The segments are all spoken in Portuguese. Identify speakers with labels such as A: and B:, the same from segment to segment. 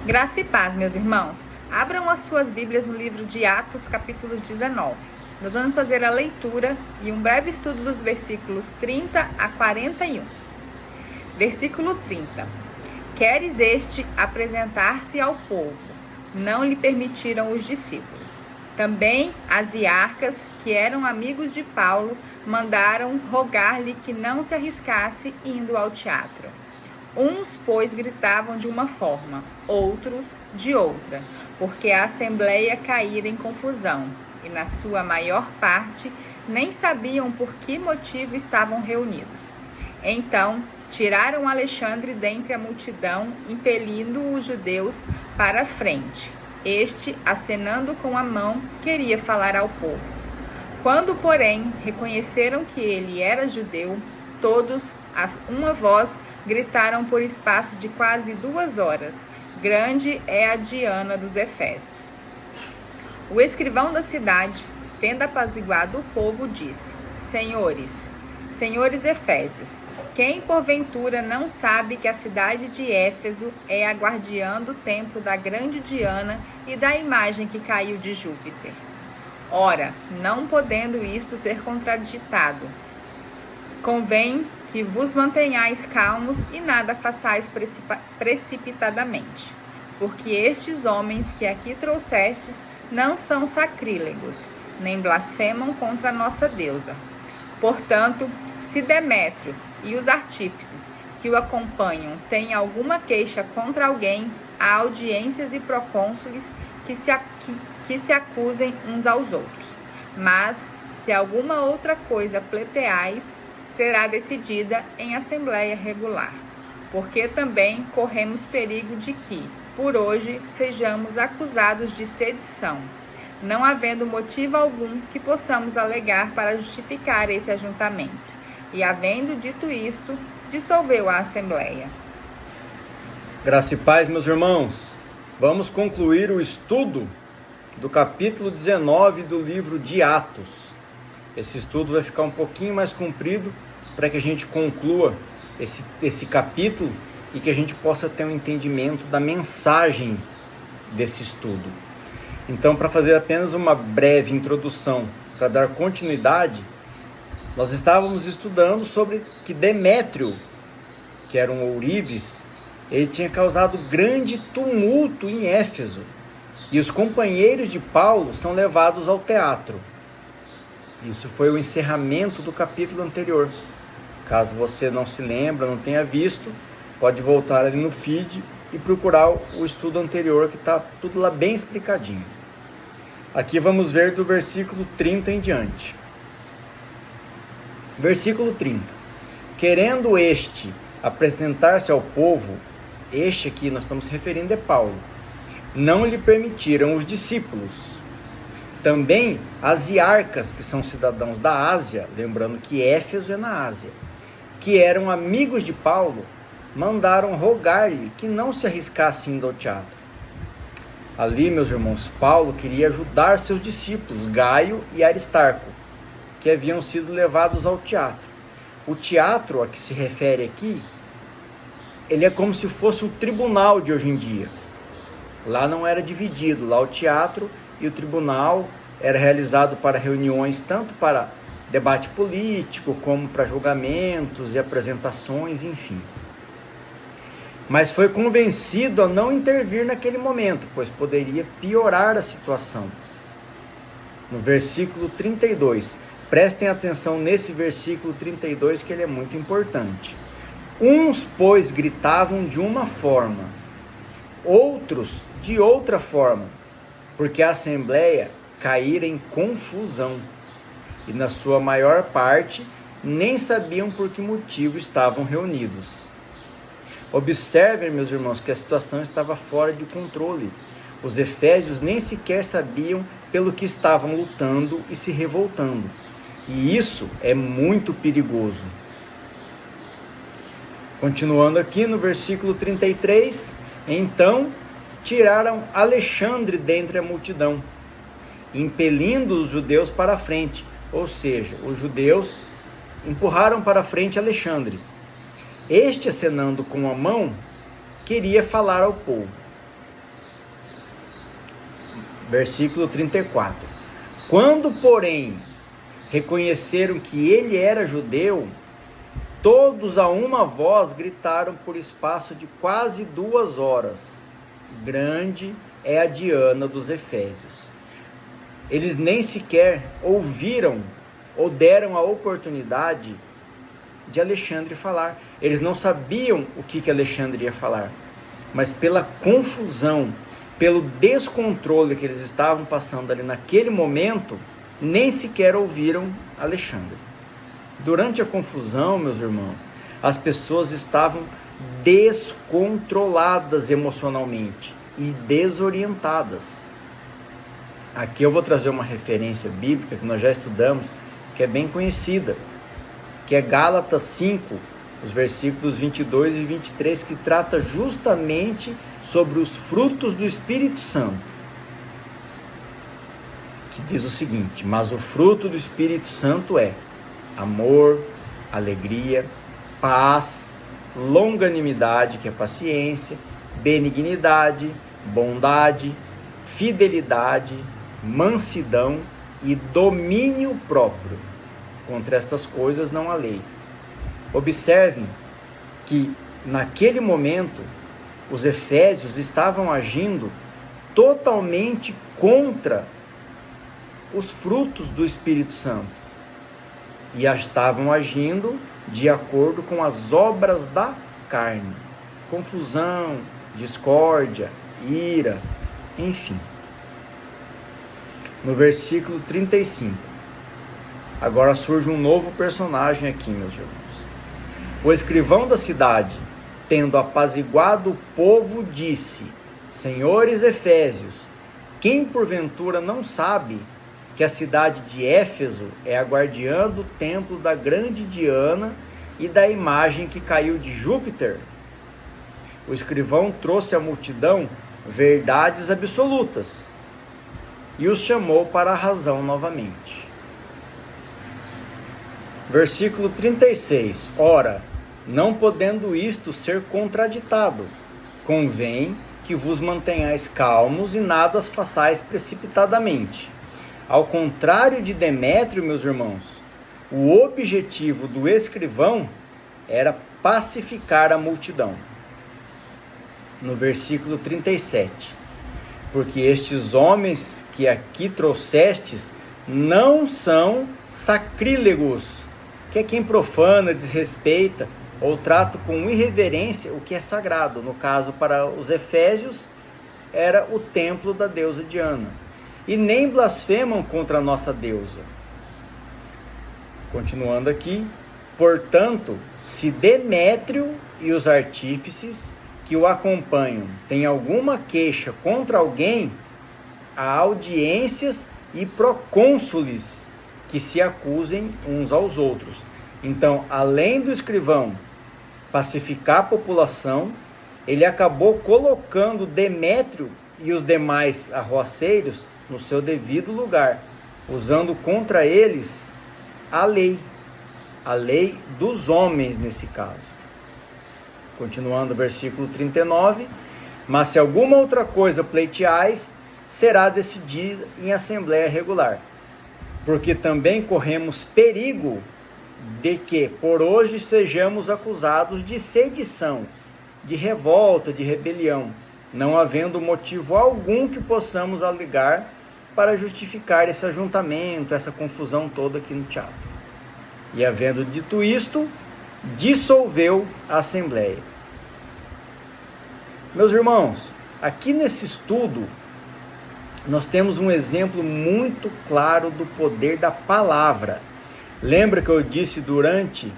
A: Graça e paz, meus irmãos. Abram as suas Bíblias no livro de Atos, capítulo 19. Nós vamos fazer a leitura e um breve estudo dos versículos 30 a 41. Versículo 30. Queres este apresentar-se ao povo? Não lhe permitiram os discípulos. Também as iarcas, que eram amigos de Paulo, mandaram rogar-lhe que não se arriscasse indo ao teatro. Uns, pois, gritavam de uma forma, outros de outra, porque a assembleia caíra em confusão, e na sua maior parte nem sabiam por que motivo estavam reunidos. Então, tiraram Alexandre dentre a multidão, impelindo os judeus para a frente. Este, acenando com a mão, queria falar ao povo. Quando, porém, reconheceram que ele era judeu, todos, a uma voz, gritaram por espaço de quase 2 horas: grande é a Diana dos Efésios. O escrivão da cidade, tendo apaziguado o povo, disse: Senhores Efésios, quem porventura não sabe que a cidade de Éfeso é a guardiã do templo da grande Diana e da imagem que caiu de Júpiter? Ora, não podendo isto ser contraditado, convém que vos mantenhais calmos e nada façais precipitadamente, porque estes homens que aqui trouxestes não são sacrílegos, nem blasfemam contra a nossa deusa. Portanto, se Demétrio e os artífices que o acompanham têm alguma queixa contra alguém, há audiências e procônsules que se acusem uns aos outros. Mas, se alguma outra coisa pleiteais, será decidida em assembleia regular, porque também corremos perigo de que, por hoje, sejamos acusados de sedição, não havendo motivo algum que possamos alegar para justificar esse ajuntamento. E, havendo dito isto, dissolveu a assembleia.
B: Graça e paz, meus irmãos. Vamos concluir o estudo do capítulo 19 do livro de Atos. Esse estudo vai ficar um pouquinho mais comprido para que a gente conclua esse capítulo e que a gente possa ter um entendimento da mensagem desse estudo. Então, para fazer apenas uma breve introdução, para dar continuidade, nós estávamos estudando sobre que Demétrio, que era um ourives, ele tinha causado grande tumulto em Éfeso, e os companheiros de Paulo são levados ao teatro. Isso foi o encerramento do capítulo anterior. Caso você não se lembra, não tenha visto, pode voltar ali no feed e procurar o estudo anterior, que está tudo lá bem explicadinho. Aqui vamos ver do versículo 30 em diante. Versículo 30. Querendo este apresentar-se ao povo, este aqui nós estamos referindo é Paulo, não lhe permitiram os discípulos. Também as iarcas, que são cidadãos da Ásia, lembrando que Éfeso é na Ásia, que eram amigos de Paulo, mandaram rogar-lhe que não se arriscasse indo ao teatro. Ali, meus irmãos, Paulo queria ajudar seus discípulos, Gaio e Aristarco, que haviam sido levados ao teatro. O teatro a que se refere aqui, ele é como se fosse o tribunal de hoje em dia. Lá não era dividido, lá o teatro e o tribunal era realizado para reuniões, tanto para debate político, como para julgamentos e apresentações, enfim. Mas foi convencido a não intervir naquele momento, pois poderia piorar a situação. No versículo 32, prestem atenção nesse versículo 32, que ele é muito importante. Uns, pois, gritavam de uma forma, outros de outra forma, porque a assembleia caíra em confusão, e na sua maior parte nem sabiam por que motivo estavam reunidos. Observem, meus irmãos, que a situação estava fora de controle. Os efésios nem sequer sabiam pelo que estavam lutando e se revoltando. E isso é muito perigoso. Continuando aqui no versículo 33, então tiraram Alexandre dentre a multidão, impelindo os judeus para a frente. Ou seja, os judeus empurraram para a frente Alexandre. Este, acenando com a mão, queria falar ao povo. Versículo 34. Quando, porém, reconheceram que ele era judeu, todos a uma voz gritaram por espaço de quase 2 horas: grande é a Diana dos Efésios. Eles nem sequer ouviram ou deram a oportunidade de Alexandre falar. Eles não sabiam o que Alexandre ia falar, mas pela confusão, pelo descontrole que eles estavam passando ali naquele momento, nem sequer ouviram Alexandre. Durante a confusão, meus irmãos, as pessoas estavam descontroladas emocionalmente e desorientadas. Aqui eu vou trazer uma referência bíblica que nós já estudamos, que é bem conhecida, que é Gálatas 5, os versículos 22 e 23, que trata justamente sobre os frutos do Espírito Santo, que diz o seguinte: mas o fruto do Espírito Santo é amor, alegria, paz, longanimidade, que é paciência, benignidade, bondade, fidelidade, mansidão e domínio próprio. Contra estas coisas não há lei. Observem que naquele momento os efésios estavam agindo totalmente contra os frutos do Espírito Santo e estavam agindo de acordo com as obras da carne: confusão, discórdia, ira, enfim. No versículo 35, agora surge um novo personagem aqui, meus irmãos. O escrivão da cidade, tendo apaziguado o povo, disse: senhores efésios, quem porventura não sabe que a cidade de Éfeso é a guardiã do templo da grande Diana e da imagem que caiu de Júpiter? O escrivão trouxe à multidão verdades absolutas e os chamou para a razão novamente. Versículo 36. Ora, não podendo isto ser contraditado, convém que vos mantenhais calmos e nada façais precipitadamente. Ao contrário de Demétrio, meus irmãos, o objetivo do escrivão era pacificar a multidão. No versículo 37. Porque estes homens que aqui trouxestes não são sacrílegos, que é quem profana, desrespeita ou trata com irreverência o que é sagrado. No caso, para os efésios, era o templo da deusa Diana. E nem blasfemam contra a nossa deusa. Continuando aqui, portanto, se Demétrio e os artífices que o acompanham têm alguma queixa contra alguém, há audiências e procônsules que se acusem uns aos outros. Então, além do escrivão pacificar a população, ele acabou colocando Demétrio e os demais arruaceiros no seu devido lugar, usando contra eles a lei dos homens nesse caso. Continuando o versículo 39, mas se alguma outra coisa pleiteais, será decidida em assembleia regular, porque também corremos perigo de que por hoje sejamos acusados de sedição, de revolta, de rebelião, não havendo motivo algum que possamos alegar para justificar esse ajuntamento, essa confusão toda aqui no teatro. E havendo dito isto, dissolveu a assembleia. Meus irmãos, aqui nesse estudo, nós temos um exemplo muito claro do poder da palavra. Lembra que eu disse durante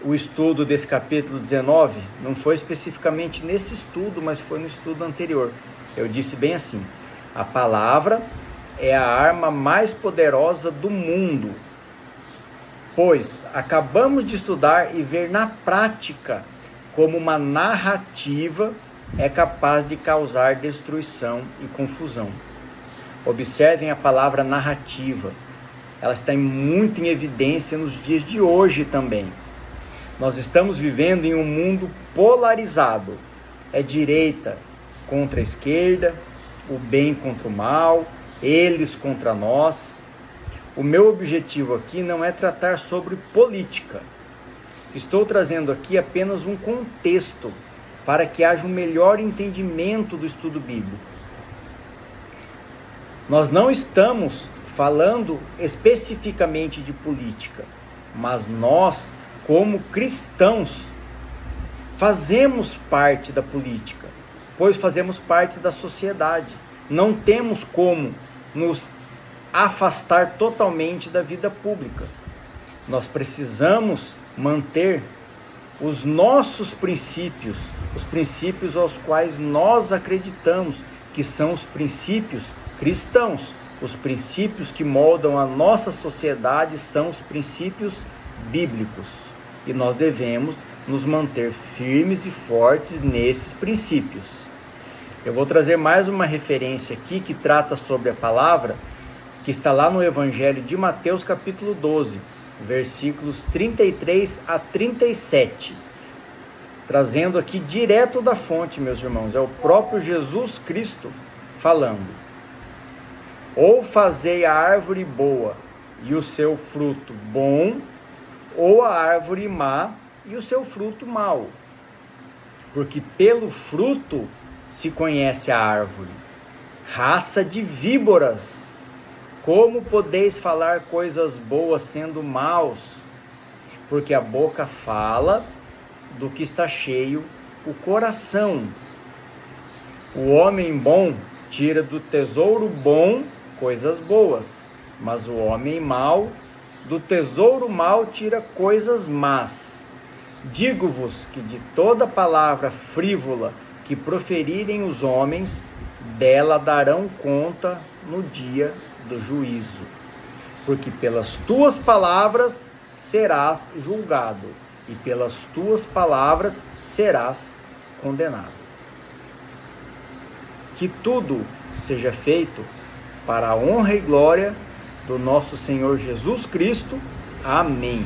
B: o estudo desse capítulo 19? Não foi especificamente nesse estudo, mas foi no estudo anterior. Eu disse bem assim: a palavra é a arma mais poderosa do mundo, pois acabamos de estudar e ver na prática como uma narrativa é capaz de causar destruição e confusão. Observem a palavra narrativa. Ela está muito em evidência nos dias de hoje também. Nós estamos vivendo em um mundo polarizado. É direita contra a esquerda, o bem contra o mal, eles contra nós. O meu objetivo aqui não é tratar sobre política. Estou trazendo aqui apenas um contexto para que haja um melhor entendimento do estudo bíblico. Nós não estamos falando especificamente de política, mas nós, como cristãos, fazemos parte da política, pois fazemos parte da sociedade. Não temos como nos afastar totalmente da vida pública. Nós precisamos manter os nossos princípios, os princípios aos quais nós acreditamos, que são os princípios cristãos. Os princípios que moldam a nossa sociedade são os princípios bíblicos. E nós devemos nos manter firmes e fortes nesses princípios. Eu vou trazer mais uma referência aqui que trata sobre a palavra, que está lá no Evangelho de Mateus, capítulo 12, versículos 33 a 37. Trazendo aqui direto da fonte, meus irmãos, é o próprio Jesus Cristo falando. Ou fazei a árvore boa e o seu fruto bom, ou a árvore má e o seu fruto mau. Porque pelo fruto se conhece a árvore. Raça de víboras, como podeis falar coisas boas sendo maus? Porque a boca fala do que está cheio o coração. O homem bom tira do tesouro bom coisas boas, mas o homem mau do tesouro mau tira coisas más. Digo-vos que de toda palavra frívola que proferirem os homens, dela darão conta no dia do juízo. Porque pelas tuas palavras serás julgado, e pelas tuas palavras serás condenado. Que tudo seja feito para a honra e glória do nosso Senhor Jesus Cristo. Amém.